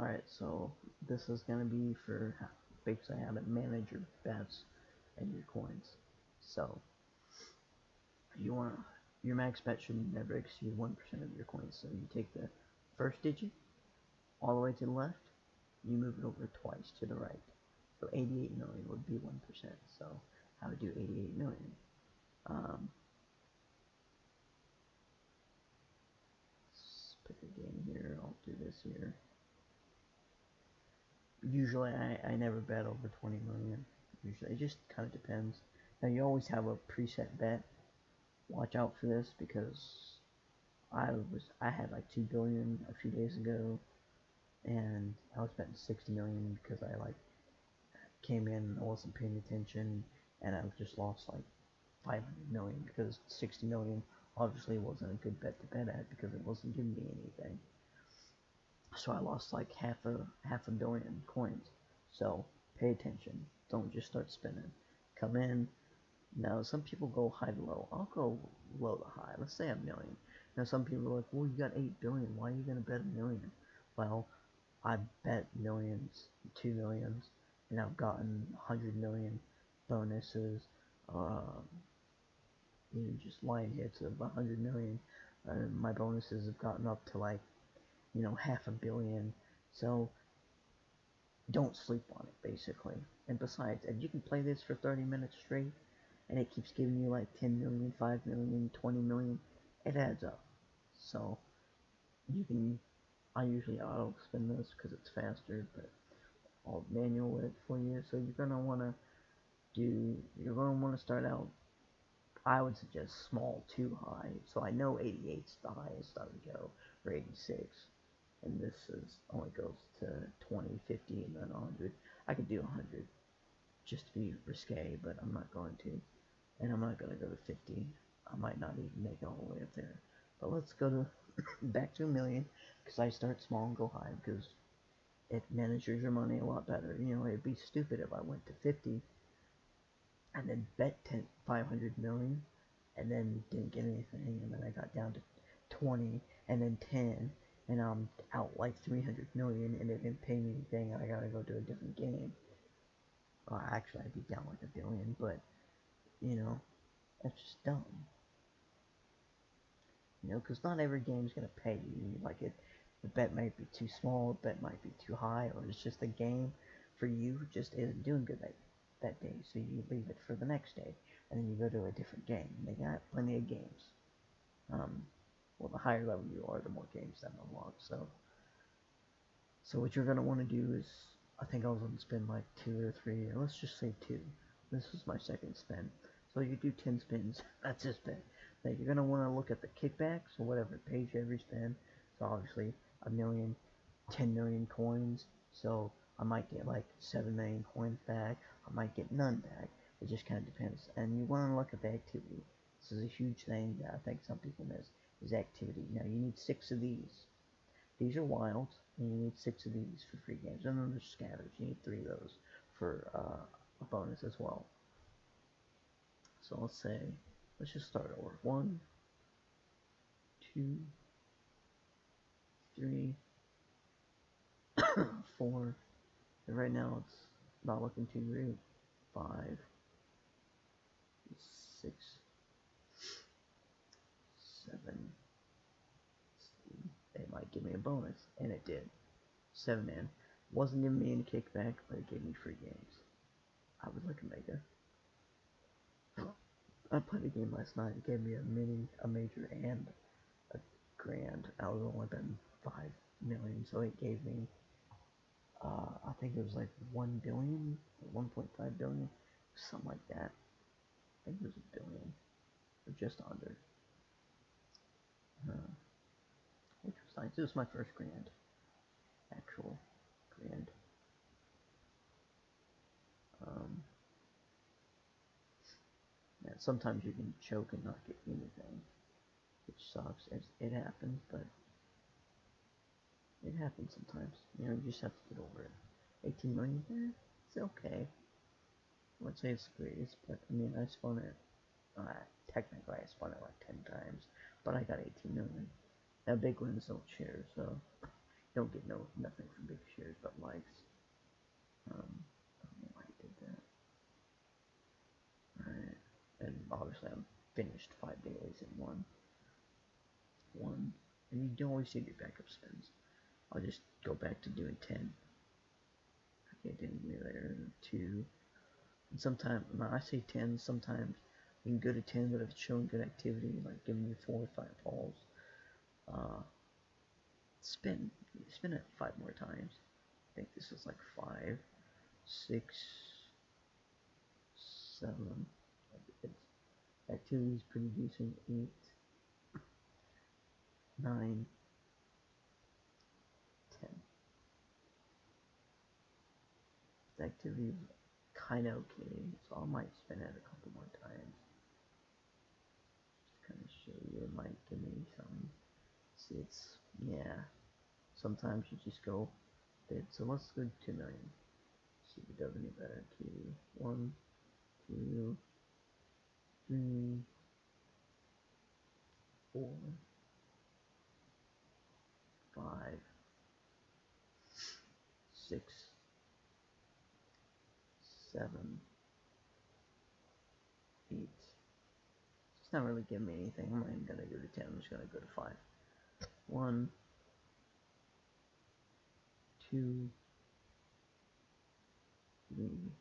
Alright, so this is going to be for basically how to manage your bets and your coins. So, you want your max bet should never exceed 1% of your coins. So you take the first digit all the way to the left, you move it over twice to the right. So 88 million would be 1%. So how to do 88 million? Um, let's pick a game here. I'll do this here. Usually I never bet over 20 million. Usually it just kind of depends. Now you always have a preset bet. Watch out for this because I had like 2 billion a few days ago, and I was betting 60 million because I like came in, I wasn't paying attention, and I just lost like 500 million because 60 million obviously wasn't a good bet to bet at because it wasn't giving me anything. So I lost like half a billion coins. So pay attention. Don't just start spinning. Come in. Now some people go high to low. I'll go low to high. Let's say a million. Now some people are like, well, you got 8 billion. Why are you gonna bet a million? Well, I bet millions, 2 millions, and I've gotten 100 million bonuses. Um, just line hits of 100 million. My bonuses have gotten up to like half a billion. So don't sleep on it, basically. And besides, if you can play this for 30 minutes straight, and it keeps giving you like 10 million, 5 million, 20 million, it adds up. So you can. I usually auto spin this because it's faster, but I'll manual it for you. So you're gonna wanna do. You're gonna wanna start out. I would suggest small to high. So I know 88's the highest I would go, or 86. And this is only goes to 20, 50, and then 100. I could do 100 just to be risque, but I'm not going to. And I'm not going to go to 50. I might not even make it all the way up there. But let's go to back to a million, because I start small and go high, because it manages your money a lot better. It'd be stupid if I went to 50 and then bet 500 million and then didn't get anything, and then I got down to 20 and then 10, and I'm out like 300 million and it didn't pay me anything, and I gotta go to a different game. Well, actually, I'd be down like a billion, but that's just dumb. Because not every game's gonna pay you. Like the bet might be too small, the bet might be too high, or it's just the game for you just isn't doing good that day, so you leave it for the next day, and then you go to a different game. They got plenty of games. Well, the higher level you are, the more games that unlock. So what you're gonna want to do is, I think I was gonna spin like 2 or 3, or let's just say 2. This is my second spin. So you do 10 spins. That's this spin. Now you're gonna want to look at the kickbacks or whatever it pays you every spin. So obviously a million, 10 million coins. So I might get like 7 million coins back. I might get none back. It just kind of depends. And you want to look at the activity. This is a huge thing that I think some people miss, is activity. Now you need 6 of these. These are wild, and you need 6 of these for free games. And then there's scatters. You need 3 of those for a bonus as well. So let's just start over. 1, 2, 3, 4. And right now it's not looking too great. 5, 6, 7. It might give me a bonus, and it did. 7 man. Wasn't giving me any kickback, but it gave me free games. I would like a mega. I played a game last night. It gave me a major, and a grand. I was only betting 5 million, so it gave me, I think it was like 1 billion, 1.5 billion, something like that. I think it was a billion, or just under. Which was nice. It was my first grand, actual grand. Um, yeah, sometimes you can choke and not get anything, which sucks. It happens, but it happens sometimes. You just have to get over it. 18 million, it's okay. I would say it's the greatest, but I mean, I spun it. Technically, I spun it like 10 times, but I got 18 million. Now, big wins don't share, so Don't get nothing from big shares but likes. I don't know why I did that. Alright, and obviously I'm finished 5 dailies in one, and you can always save your backup spins. I'll just go back to doing 10. Okay, didn't give me there. 2. And sometimes, when I say 10, sometimes you can go to 10, but if it's showing good activity, like giving you 4 or 5 balls, spin it 5 more times. I think this is like 5, 6, 7. It's, activity is pretty decent. 8, 9, 10. The activity is kind of okay, so I might spin it a couple more times. Just kind of show you, it might give me some. See, it's, yeah. Sometimes you just go bid. So let's go 2 million. See if it does any better. 2, 1, 2, 3, 4, 5, 6, 7, 8. It's not really giving me anything. I'm not even gonna go to 10. I'm just gonna go to 5. 1, 2, 3,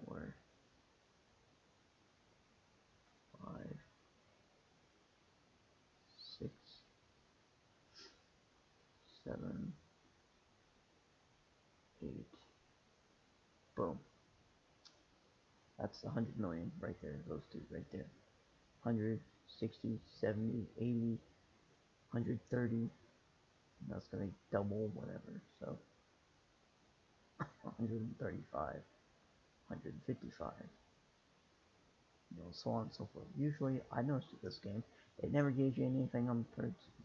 4, 5, 6, 7, 8. Boom. That's 100 million right there. Those two right there. 100, 60, 70, 80, 130. That's going to double whatever. So 135, 155. So on and so forth. Usually, I noticed with this game, it never gives you anything on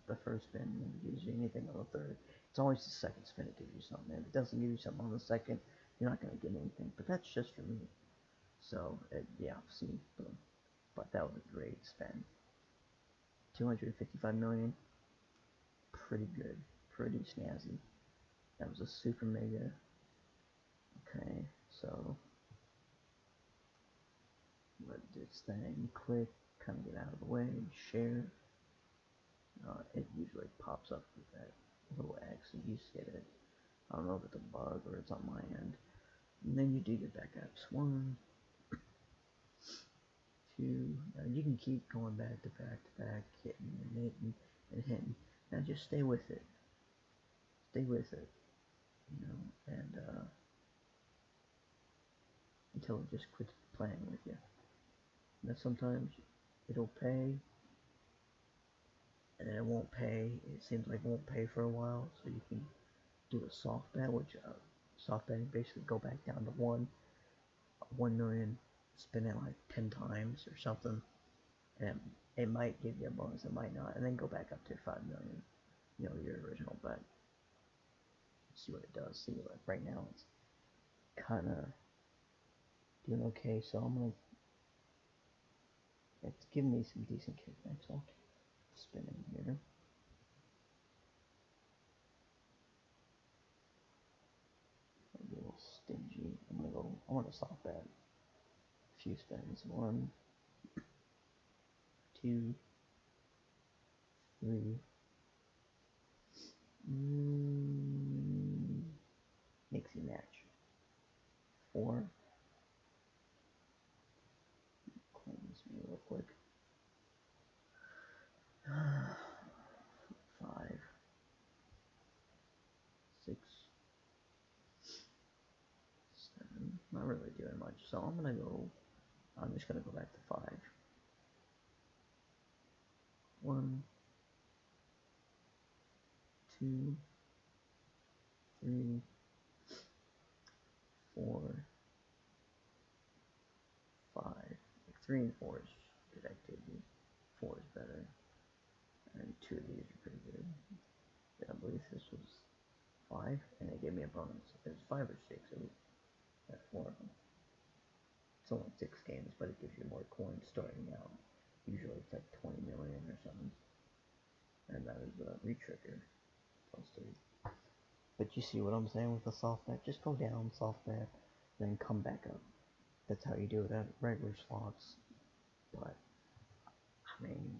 the first spin. It never gives you anything on the third. It's always the second spin it gives you something. If it doesn't give you something on the second, you're not going to get anything. But that's just for me. So, yeah, see, boom. But that was a great spin. 255 million. Pretty good. Pretty snazzy. That was a super mega. Okay, so let this thing click, kind of get out of the way, share. It usually pops up with that little X, and you get it. I don't know if it's a bug or it's on my end. And then you do your backups. 1, 2. You can keep going back to back to back, hitting and hitting and hitting. Now just stay with it. Stay with it. And until it just quits playing with you. Now sometimes it'll pay, and then it won't pay. It seems like it won't pay for a while, so you can do a soft bet, which soft betting basically go back down to 1 million, spin it like 10 times or something, and it might give you a bonus, it might not, and then go back up to 5 million, your original bet. See what it does. See, like right now it's kind of doing okay, so it's giving me some decent kickbacks. I'll keep spinning here. A little stingy. I want to soft bet. A few spins. 1, 2, 3. Mixy match. 4. Cleanse me real quick. 5, 6, 7. Not really doing much, so I'm just gonna go back to 5. 1, 2, 3, 4, 5. Like 3 and 4 is good activity. 4 is better. And 2 of these are pretty good. I believe this was 5, and it gave me a bonus. It was 5 or 6. It was at 4 of them. It's only 6 games, but it gives you more coins starting out. Usually it's like 20 million or something. and that is a re-trigger. But you see what I'm saying with the soft bet? Just go down, soft bet, then come back up. That's how you do it at regular slots. But, I mean,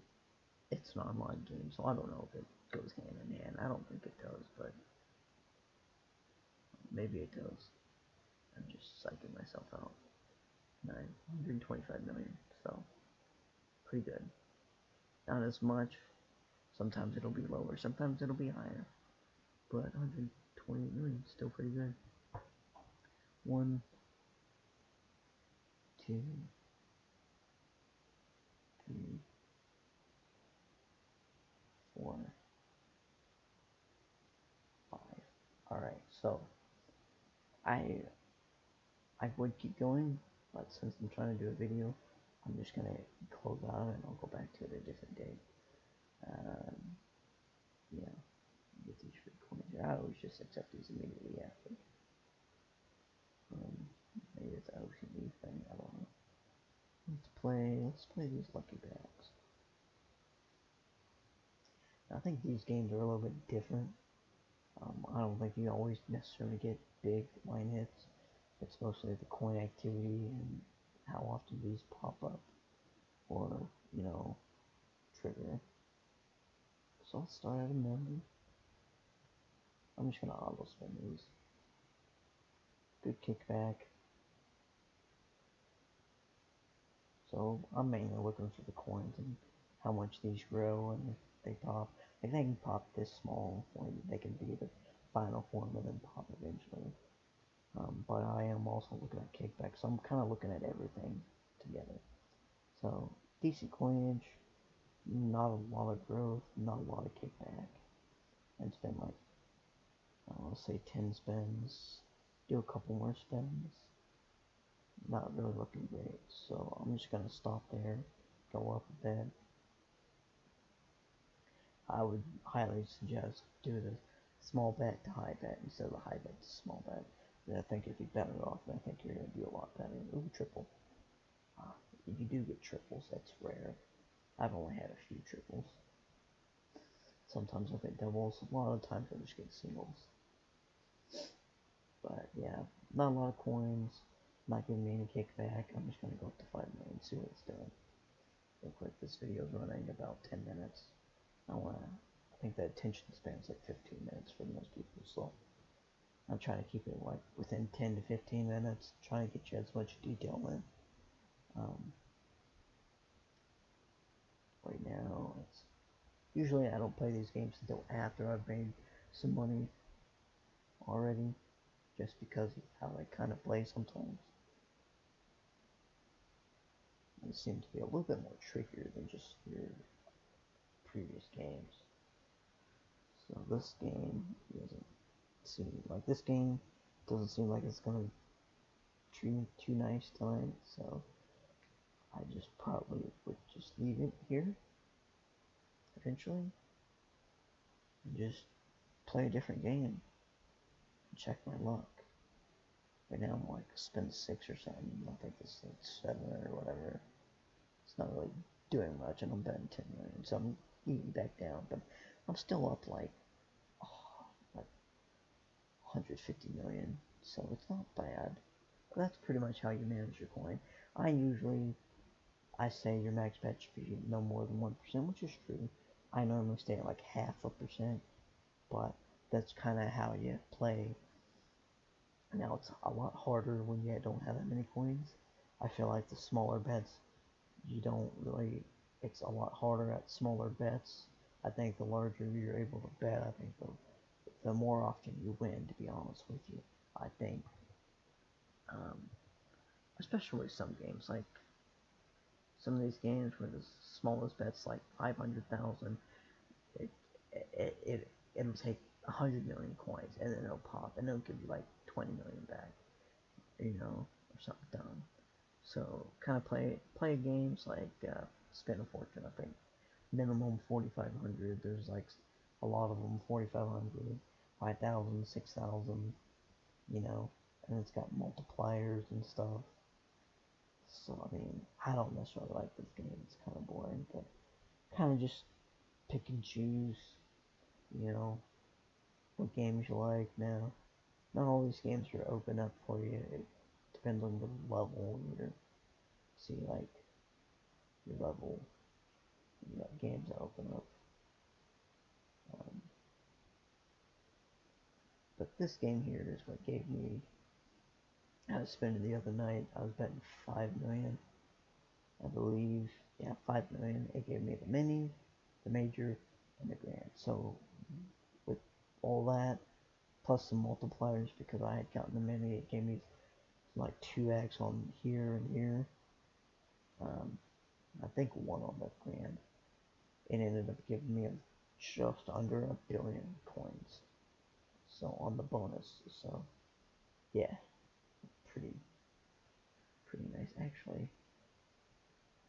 it's an online game, so I don't know if it goes hand in hand. I don't think it does, but maybe it does. I'm just psyching myself out. 925 million, so pretty good. Not as much. Sometimes it'll be lower, sometimes it'll be higher. But 128 million, still pretty good. 1, 2, 3, 4, 5. Alright, so I would keep going, but since I'm trying to do a video, I'm just gonna close out and I'll go back to it a different day. Yeah, get these free coins here. I always just accept these immediately after. Maybe it's an OCD thing, I don't know. Let's play these lucky bags. I think these games are a little bit different. I don't think you always necessarily get big line hits. It's mostly the coin activity and how often these pop up or, you know, trigger. So I'll start at a million. I'm just gonna auto spin these. Good kickback. So I'm mainly looking for the coins and how much these grow and if they pop. Like they can pop this small, or they can be the final form and then pop eventually. But I am also looking at kickback, so I'm kind of looking at everything together. So decent coinage, not a lot of growth, not a lot of kickback, and spend like, let's say 10 spins, do a couple more spins. Not really looking great, so I'm just gonna stop there, go up a bit. I would highly suggest do the small bet to high bet instead of the high bet to small bet. I think if you bet it off, I think you're gonna do a lot better. Ooh, triple. If you do get triples, that's rare. I've only had a few triples. Sometimes I'll get doubles. A lot of times I'll just get singles. But yeah, not a lot of coins. Not giving me any kickback. I'm just gonna go up to 5 million, see what it's doing. Real quick, this video is running about 10 minutes. I think the attention span is like 15 minutes for most people, so I'm trying to keep it like within 10 to 15 minutes, trying to get you as much detail in. Right now, it's usually I don't play these games until after I've made some money already, just because of how I kind of play sometimes. It seems to be a little bit more trickier than just your previous games. So this game doesn't seem like it's gonna treat me too nice tonight, so I just probably would just leave it here eventually and just play a different game and check my luck. Right now I'm like spin 6 or something. I think this is like 7 or whatever. It's not really doing much, and I'm betting 10 million, so I'm eating back down, but I'm still up like 150 million, so it's not bad. But that's pretty much how you manage your coin. I say your max bet should be no more than 1%, which is true. I normally stay at like half a percent, but that's kind of how you play. Now it's a lot harder when you don't have that many coins. I feel like the smaller bets, you don't really, it's a lot harder at smaller bets. I think the larger you're able to bet, I think the more often you win, to be honest with you. I think, um, especially some games, like some of these games where the smallest bet's like 500,000, it, it'll take 100 million coins and then it'll pop and it'll give you like 20 million back, or something dumb. So kind of play games like Spin a Fortune. I think minimum 4,500. There's like a lot of them 4,500, 5,000, 6,000. And it's got multipliers and stuff. So I mean, I don't necessarily like this game. It's kind of boring, but kind of just pick and choose, you know, what games you like now. Not all these games are open up for you. It depends on the level you're see like your level. You got games that open up. Um, but this game here is what gave me. I was spending the other night. I was betting 5 million, I believe. Yeah, 5 million. It gave me the mini, the major, and the grand. So with all that plus some multipliers because I had gotten the mini, it gave me like 2x on here and here. Um, I think one on the grand. It ended up giving me just under 1 billion coins. So on the bonus. So yeah, pretty pretty nice actually.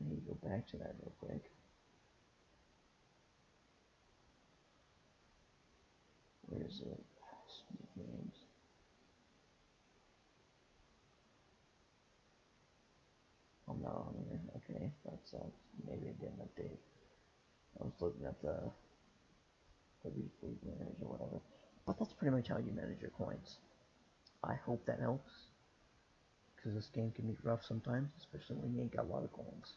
I need to go back to that real quick. Where is it? Speed games. I'm not on here. Okay, that sucks. Maybe it didn't update. I was looking at the weekly winners or whatever. But that's pretty much how you manage your coins. I hope that helps. Because this game can be rough sometimes, especially when you ain't got a lot of coins.